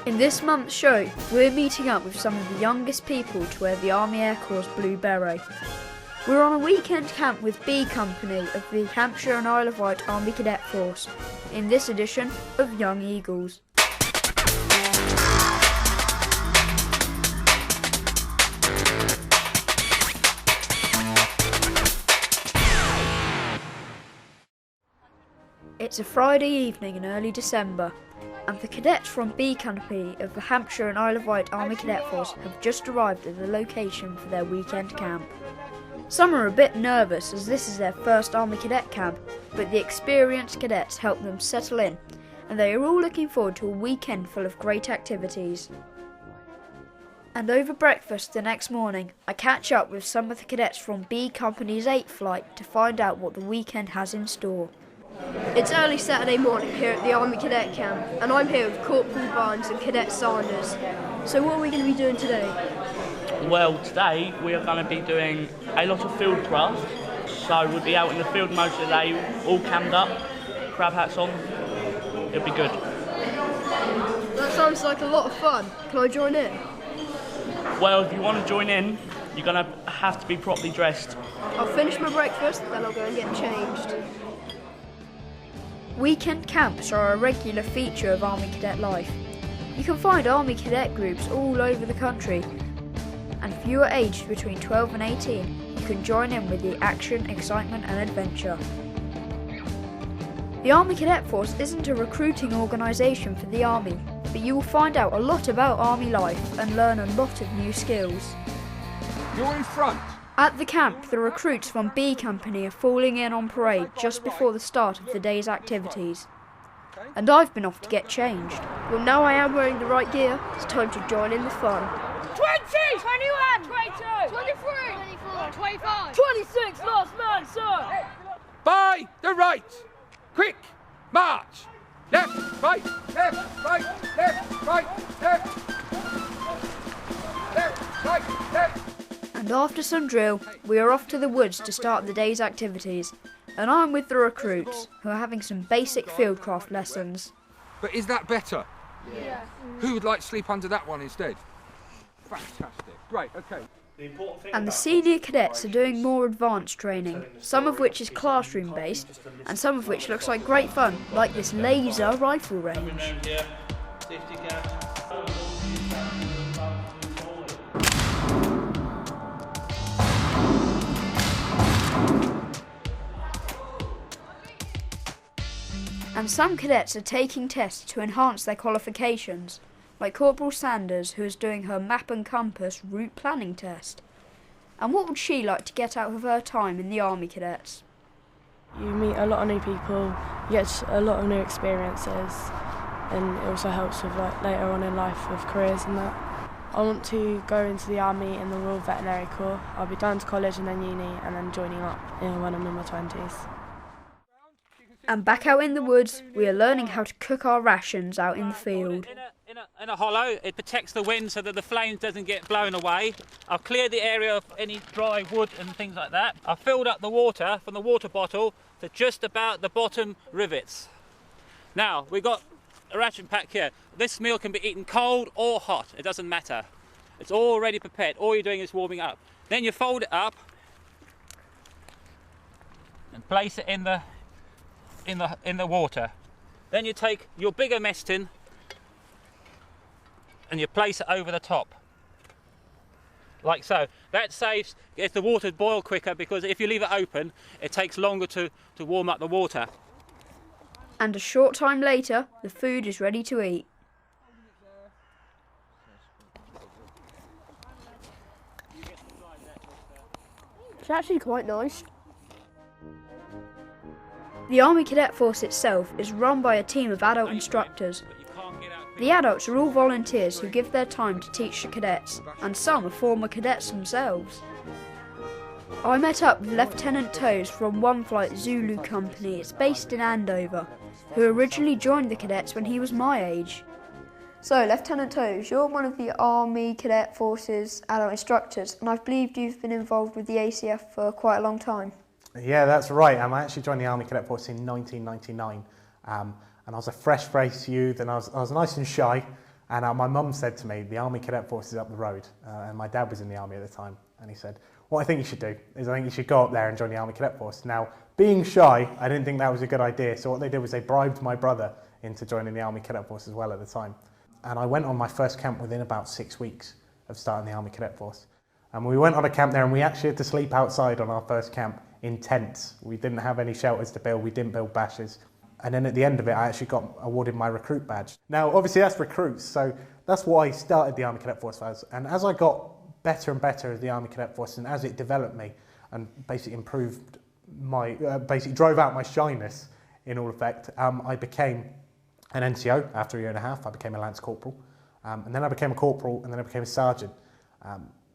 In this month's show, we're meeting up with some of the youngest people to wear the Army Air Corps Blue Beret. We're on a weekend camp with B Company of the Hampshire and Isle of Wight Army Cadet Force, in this edition of Young Eagles. It's a Friday evening in early December, and the cadets from B Company of the Hampshire and Isle of Wight Army Cadet Force have just arrived at the location for their weekend camp. Some are a bit nervous as this is their first Army Cadet camp, but the experienced cadets help them settle in, and they are all looking forward to a weekend full of great activities. And over breakfast the next morning, I catch up with some of the cadets from B Company's 8th flight to find out what the weekend has in store. It's early Saturday morning here at the Army Cadet Camp, and I'm here with Corporal Barnes and Cadet Sanders. So what are we going to be doing today? Well, today we are going to be doing a lot of field craft. So we'll be out in the field most of the day, all camped up, crab hats on. It'll be good. That sounds like a lot of fun. Can I join in? Well, if you want to join in, you're going to have to be properly dressed. I'll finish my breakfast, then I'll go and get changed. Weekend camps are a regular feature of Army Cadet life. You can find Army Cadet groups all over the country, and if you are aged between 12 and 18, you can join in with the action, excitement and adventure. The Army Cadet Force isn't a recruiting organisation for the Army, but you will find out a lot about Army life and learn a lot of new skills. You're in front. At the camp, the recruits from B Company are falling in on parade just before the start of the day's activities. And I've been off to get changed. Well, now I am wearing the right gear, it's time to join in the fun. 20! 21! 22! 23! 24! 25! 26, last man, sir! By the right. Quick, march. Left, right, left, right, left, right, left. Left, right, left. And after some drill, we are off to the woods to start the day's activities. And I'm with the recruits, who are having some basic fieldcraft lessons. But is that better? Yeah. Who would like to sleep under that one instead? Fantastic. Great, okay. And the senior cadets are doing more advanced training, some of which is classroom based, and some of which looks like great fun, like this laser rifle range. And some cadets are taking tests to enhance their qualifications, like Corporal Sanders, who is doing her map and compass route planning test. And what would she like to get out of her time in the Army Cadets? You meet a lot of new people, you get a lot of new experiences, and it also helps with later on in life with careers and that. I want to go into the Army in the Royal Veterinary Corps. I'll be going to college and then uni and then joining up when I'm in my 20s. And back out in the woods, we are learning how to cook our rations out in the field. In a hollow, it protects the wind so that the flames doesn't get blown away. I've cleared the area of any dry wood and things like that. I've filled up the water from the water bottle to just about the bottom rivets. Now, we've got a ration pack here. This meal can be eaten cold or hot, it doesn't matter. It's already prepared, all you're doing is warming up. Then you fold it up and place it in the water. Then you take your bigger mess tin and you place it over the top, like so. That gets the water to boil quicker, because if you leave it open, it takes longer to warm up the water. And a short time later, the food is ready to eat. It's actually quite nice. The Army Cadet Force itself is run by a team of adult instructors. The adults are all volunteers who give their time to teach the cadets, and some are former cadets themselves. I met up with Lieutenant Toes from One Flight Zulu Company, it's based in Andover, who originally joined the cadets when he was my age. So, Lieutenant Toes, you're one of the Army Cadet Force's adult instructors, and I believe you've been involved with the ACF for quite a long time. Yeah, that's right. I actually joined the Army Cadet Force in 1999. And I was a fresh-faced youth, and I was nice and shy. And my mum said to me, the Army Cadet Force is up the road, and my dad was in the Army at the time, and he said, what I think you should do is I think you should go up there and join the Army Cadet Force. Now, being shy, I didn't think that was a good idea, so what they did was they bribed my brother into joining the Army Cadet Force as well at the time. And I went on my first camp within about 6 weeks of starting the Army Cadet Force. And we went on a camp there, and we actually had to sleep outside on our first camp in tents. We didn't have any shelters to build, we didn't build bashes. And then at the end of it, I actually got awarded my recruit badge. Now, obviously that's recruits, so that's what I started the Army Cadet Force as. And as I got better and better at the Army Cadet Force, and as it developed me and basically improved my, basically drove out my shyness in all effect, I became an NCO after a year and a half. I became a Lance Corporal, and then I became a Corporal, and then I became a Sergeant.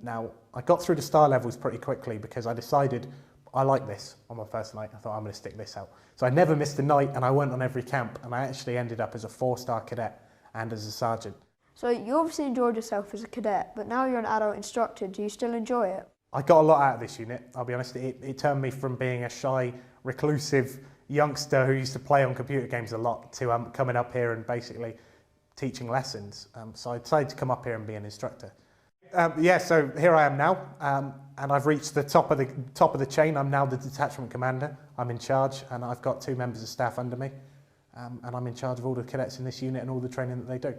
Now, I got through the star levels pretty quickly because I decided I like this on my first night. I thought I'm going to stick this out. So I never missed a night, and I went on every camp, and I actually ended up as a 4-star cadet and as a sergeant. So you obviously enjoyed yourself as a cadet, but now you're an adult instructor. Do you still enjoy it? I got a lot out of this unit, I'll be honest. It turned me from being a shy, reclusive youngster who used to play on computer games a lot to coming up here and basically teaching lessons. So I decided to come up here and be an instructor. Yeah, so here I am now, and I've reached the top of the chain. I'm now the detachment commander. I'm in charge, and I've got 2 members of staff under me, and I'm in charge of all the cadets in this unit and all the training that they do.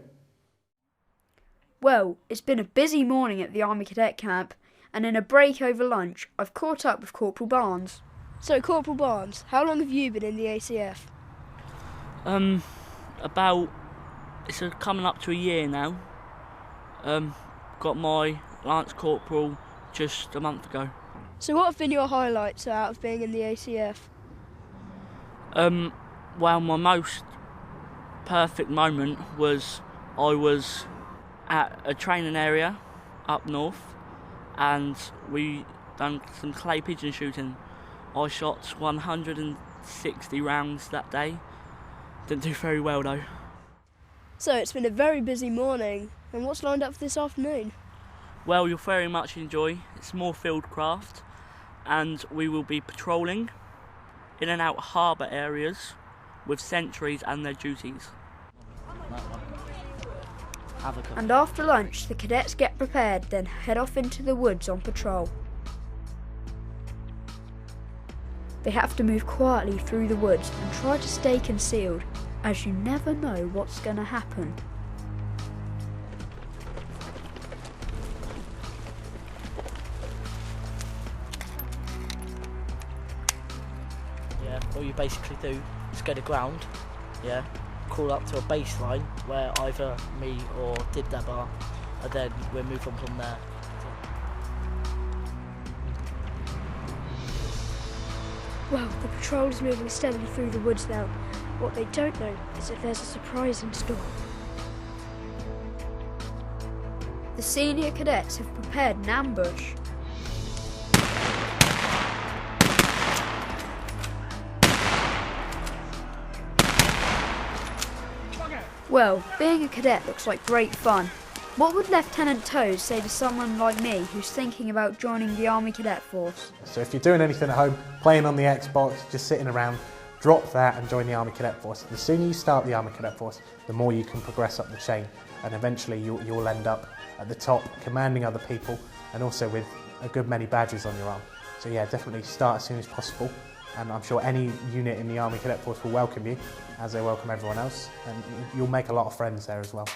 Well, it's been a busy morning at the Army Cadet Camp, and in a break over lunch, I've caught up with Corporal Barnes. So, Corporal Barnes, how long have you been in the ACF? It's coming up to a year now. Got my Lance Corporal just a month ago. So what have been your highlights out of being in the ACF? Well, my most perfect moment was I was at a training area up north, and we done some clay pigeon shooting. I shot 160 rounds that day. Didn't do very well though. So it's been a very busy morning, and what's lined up for this afternoon? Well, you'll very much enjoy. It's more fieldcraft, and we will be patrolling in and out harbour areas with sentries and their duties. And after lunch, the cadets get prepared, then head off into the woods on patrol. They have to move quietly through the woods and try to stay concealed, as you never know what's going to happen. Yeah, all you basically do is go to ground, yeah, crawl up to a baseline where either me or Dibdab are, and then we'll move on from there. Well, the patrol is moving steadily through the woods now. What they don't know is that there's a surprise in store. The senior cadets have prepared an ambush. Well, being a cadet looks like great fun. What would Lieutenant Toes say to someone like me who's thinking about joining the Army Cadet Force? So if you're doing anything at home, playing on the Xbox, just sitting around, drop that and join the Army Cadet Force. The sooner you start the Army Cadet Force, the more you can progress up the chain, and eventually you'll end up at the top, commanding other people, and also with a good many badges on your arm. So yeah, definitely start as soon as possible, and I'm sure any unit in the Army Cadet Force will welcome you, as they welcome everyone else, and you'll make a lot of friends there as well.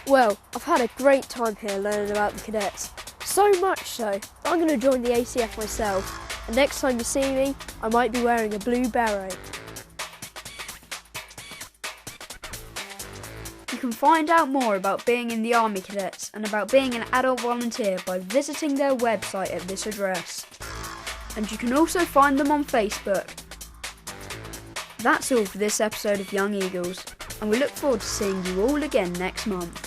Well, I've had a great time here learning about the cadets. So much so, that I'm going to join the ACF myself, and next time you see me, I might be wearing a blue beret. You can find out more about being in the Army Cadets and about being an adult volunteer by visiting their website at this address. And you can also find them on Facebook. That's all for this episode of Young Eagles, and we look forward to seeing you all again next month.